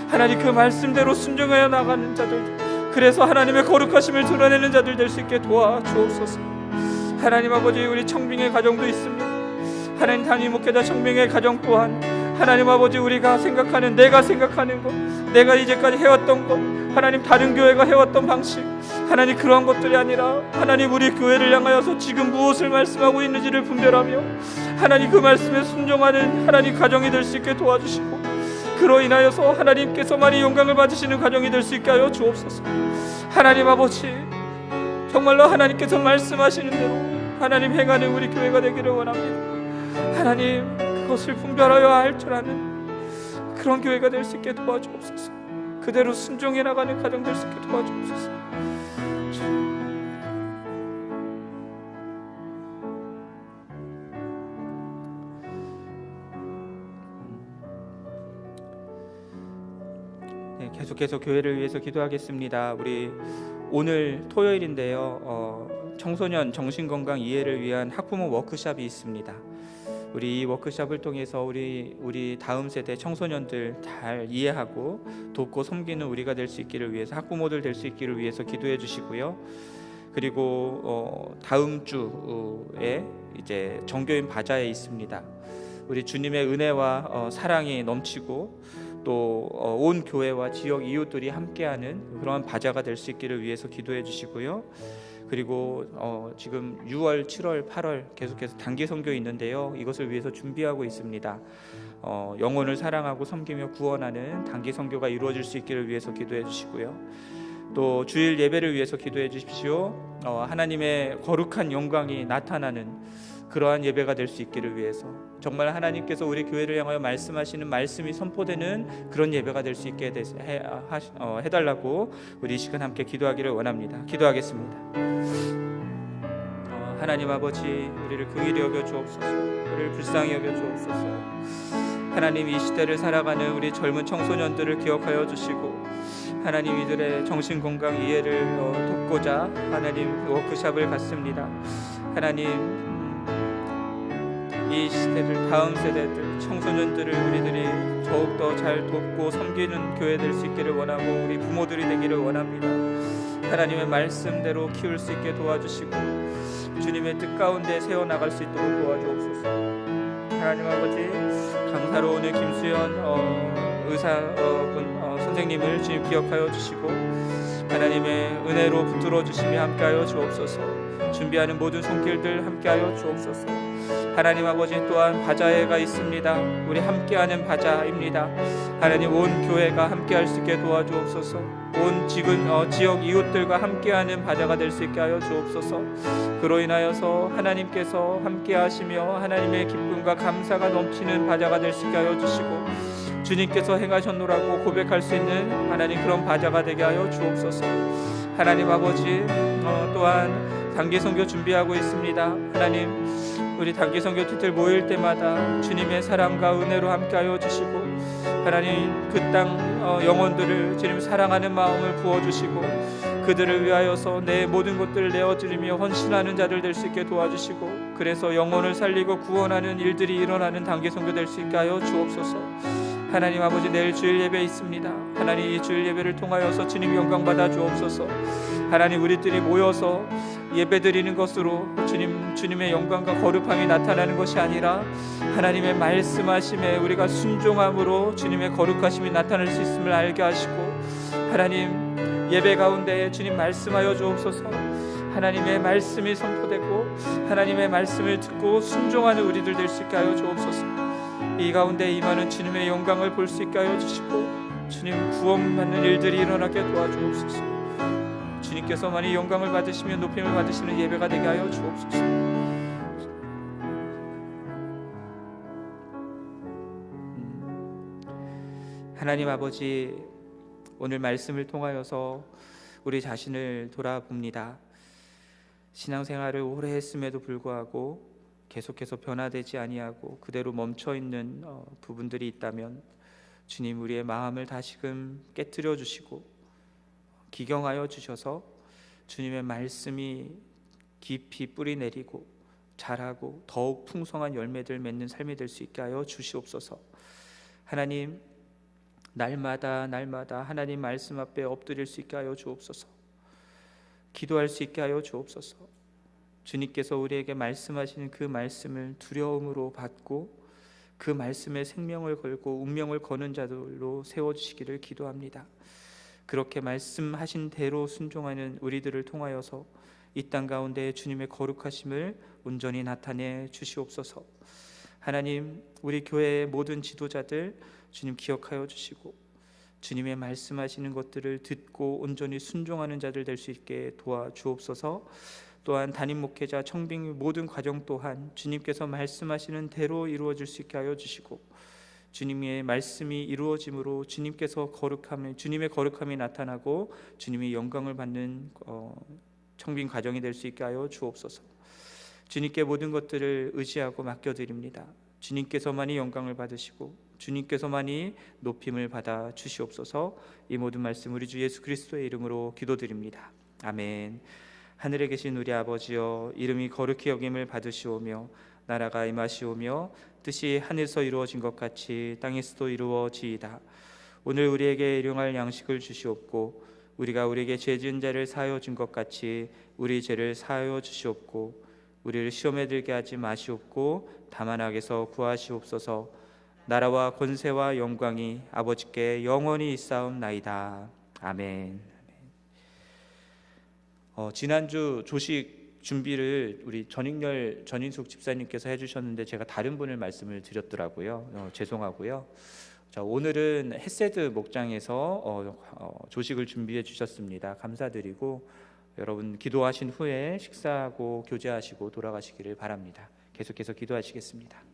하나님 그 말씀대로 순종하여 나가는 자들, 그래서 하나님의 거룩하심을 드러내는 자들 될 수 있게 도와주옵소서. 하나님 아버지, 우리 청빙의 가정도 있습니다. 하나님, 단임 목회자 청빙의 가정 또한 하나님 아버지, 우리가 생각하는, 내가 생각하는 것, 내가 이제까지 해왔던 것, 하나님 다른 교회가 해왔던 방식, 하나님 그러한 것들이 아니라 하나님 우리 교회를 향하여서 지금 무엇을 말씀하고 있는지를 분별하며 하나님 그 말씀에 순종하는 하나님 가정이 될 수 있게 도와주시고 그로 인하여서 하나님께서 많이 영광을 받으시는 가정이 될 수 있게 하여 주옵소서. 하나님 아버지, 정말로 하나님께서 말씀하시는 대로 하나님 행하는 우리 교회가 되기를 원합니다. 하나님, 그것을 분별하여 할 줄 아는 그런 교회가 될 수 있게 도와주옵소서. 그대로 순종해 나가는 가정 될 수 있게 도와주옵소서. 계속해서 교회를 위해서 기도하겠습니다. 우리 오늘 토요일인데요. 청소년 정신건강 이해를 위한 학부모 워크숍이 있습니다. 우리 이 워크숍을 통해서 우리 다음 세대 청소년들 잘 이해하고 돕고 섬기는 우리가 될 수 있기를 위해서, 학부모들 될 수 있기를 위해서 기도해 주시고요. 그리고 다음 주에 이제 정교인 바자회 있습니다. 우리 주님의 은혜와 사랑이 넘치고 또 온 교회와 지역 이웃들이 함께하는 그러한 바자가 될 수 있기를 위해서 기도해 주시고요. 그리고 지금 6월, 7월, 8월 계속해서 단기 선교 있는데요. 이것을 위해서 준비하고 있습니다. 영혼을 사랑하고 섬기며 구원하는 단기 선교가 이루어질 수 있기를 위해서 기도해 주시고요. 또 주일 예배를 위해서 기도해 주십시오. 하나님의 거룩한 영광이 나타나는 그러한 예배가 될 수 있기를 위해서, 정말 하나님께서 우리 교회를 향하여 말씀하시는 말씀이 선포되는 그런 예배가 될 수 있게 해달라고 우리 이 시간 함께 기도하기를 원합니다. 기도하겠습니다. 하나님 아버지, 우리를 긍휼히 여겨 주옵소서. 우리를 불쌍히 여겨 주옵소서. 하나님, 이 시대를 살아가는 우리 젊은 청소년들을 기억하여 주시고 하나님, 이들의 정신건강 이해를 돕고자 하나님 워크숍을 갖습니다. 하나님, 이 시대를, 다음 세대들, 청소년들을 우리들이 더욱더 잘 돕고 섬기는 교회 될 수 있기를 원하고 우리 부모들이 되기를 원합니다. 하나님의 말씀대로 키울 수 있게 도와주시고 주님의 뜻 가운데 세워나갈 수 있도록 도와주옵소서. 하나님 아버지, 강사로 오늘 김수연 의사분 선생님을 주님 기억하여 주시고 하나님의 은혜로 붙들어 주시며 함께하여 주옵소서. 준비하는 모든 손길들 함께하여 주옵소서. 하나님 아버지, 또한 바자회가 있습니다. 우리 함께하는 바자입니다. 하나님, 온 교회가 함께할 수 있게 도와주옵소서. 온 지역 이웃들과 함께하는 바자가 될 수 있게 하여 주옵소서. 그로 인하여서 하나님께서 함께하시며 하나님의 기쁨과 감사가 넘치는 바자가 될 수 있게 하여 주시고 주님께서 행하셨노라고 고백할 수 있는 하나님 그런 바자가 되게 하여 주옵소서. 하나님 아버지, 또한 단기 선교 준비하고 있습니다. 하나님, 우리 단기 선교 티틀 모일 때마다 주님의 사랑과 은혜로 함께하여 주시고 하나님, 그 땅 영혼들을 주님 사랑하는 마음을 부어주시고 그들을 위하여서 내 모든 것들을 내어드리며 헌신하는 자들 될 수 있게 도와주시고 그래서 영혼을 살리고 구원하는 일들이 일어나는 단기 선교 될 수 있게 하여 주옵소서. 하나님 아버지, 내일 주일 예배 있습니다. 하나님, 이 주일 예배를 통하여서 주님 영광 받아 주옵소서. 하나님, 우리들이 모여서 예배드리는 것으로 주님의 영광과 거룩함이 나타나는 것이 아니라 하나님의 말씀하심에 우리가 순종함으로 주님의 거룩하심이 나타날 수 있음을 알게 하시고 하나님, 예배 가운데 주님 말씀하여 주옵소서. 하나님의 말씀이 선포되고 하나님의 말씀을 듣고 순종하는 우리들 될 수 있게 하여 주옵소서. 이 가운데 임하는 주님의 영광을 볼 수 있게 하여 주시고 주님 구원받는 일들이 일어나게 도와주옵소서. 주님께서만이 영광을 받으시며 높임을 받으시는 예배가 되게 하여 주옵소서. 하나님 아버지, 오늘 말씀을 통하여서 우리 자신을 돌아봅니다. 신앙생활을 오래 했음에도 불구하고 계속해서 변화되지 아니하고 그대로 멈춰있는 부분들이 있다면 주님, 우리의 마음을 다시금 깨트려 주시고 기경하여 주셔서 주님의 말씀이 깊이 뿌리 내리고 자라고 더욱 풍성한 열매들 맺는 삶이 될 수 있게 하여 주시옵소서. 하나님, 날마다 하나님 말씀 앞에 엎드릴 수 있게 하여 주옵소서. 기도할 수 있게 하여 주옵소서. 주님께서 우리에게 말씀하시는 그 말씀을 두려움으로 받고 그 말씀에 생명을 걸고 운명을 거는 자들로 세워주시기를 기도합니다. 그렇게 말씀하신 대로 순종하는 우리들을 통하여서 이 땅 가운데 주님의 거룩하심을 온전히 나타내 주시옵소서. 하나님, 우리 교회의 모든 지도자들 주님 기억하여 주시고 주님의 말씀하시는 것들을 듣고 온전히 순종하는 자들 될 수 있게 도와주옵소서. 또한 담임 목회자, 청빙 모든 과정 또한 주님께서 말씀하시는 대로 이루어질 수 있게 하여 주시고 주님의 말씀이 이루어짐으로 주님께서 주님의 거룩함이 나타나고 주님이 영광을 받는 청빙 과정이 될 수 있게 하여 주옵소서. 주님께 모든 것들을 의지하고 맡겨드립니다. 주님께서만이 영광을 받으시고 주님께서만이 높임을 받아 주시옵소서. 이 모든 말씀 우리 주 예수 그리스도의 이름으로 기도드립니다. 아멘. 하늘에 계신 우리 아버지여, 이름이 거룩히 여김을 받으시오며 나라가 임하시오며 뜻이 하늘에서 이루어진 것 같이 땅에서도 이루어지이다. 오늘 우리에게 일용할 양식을 주시옵고 우리가 우리에게 죄 지은 자를 사하여 준 것 같이 우리 죄를 사하여 주시옵고 우리를 시험에 들게 하지 마시옵고 다만 악에서 구하시옵소서. 나라와 권세와 영광이 아버지께 영원히 있사옵나이다. 아멘. 지난주 조식 준비를 우리 전익렬 전인숙 집사님께서 해주셨는데 제가 다른 분을 말씀을 드렸더라고요. 죄송하고요. 자, 오늘은 햇세드 목장에서 조식을 준비해 주셨습니다. 감사드리고 여러분 기도하신 후에 식사하고 교제하시고 돌아가시기를 바랍니다. 계속해서 기도하시겠습니다.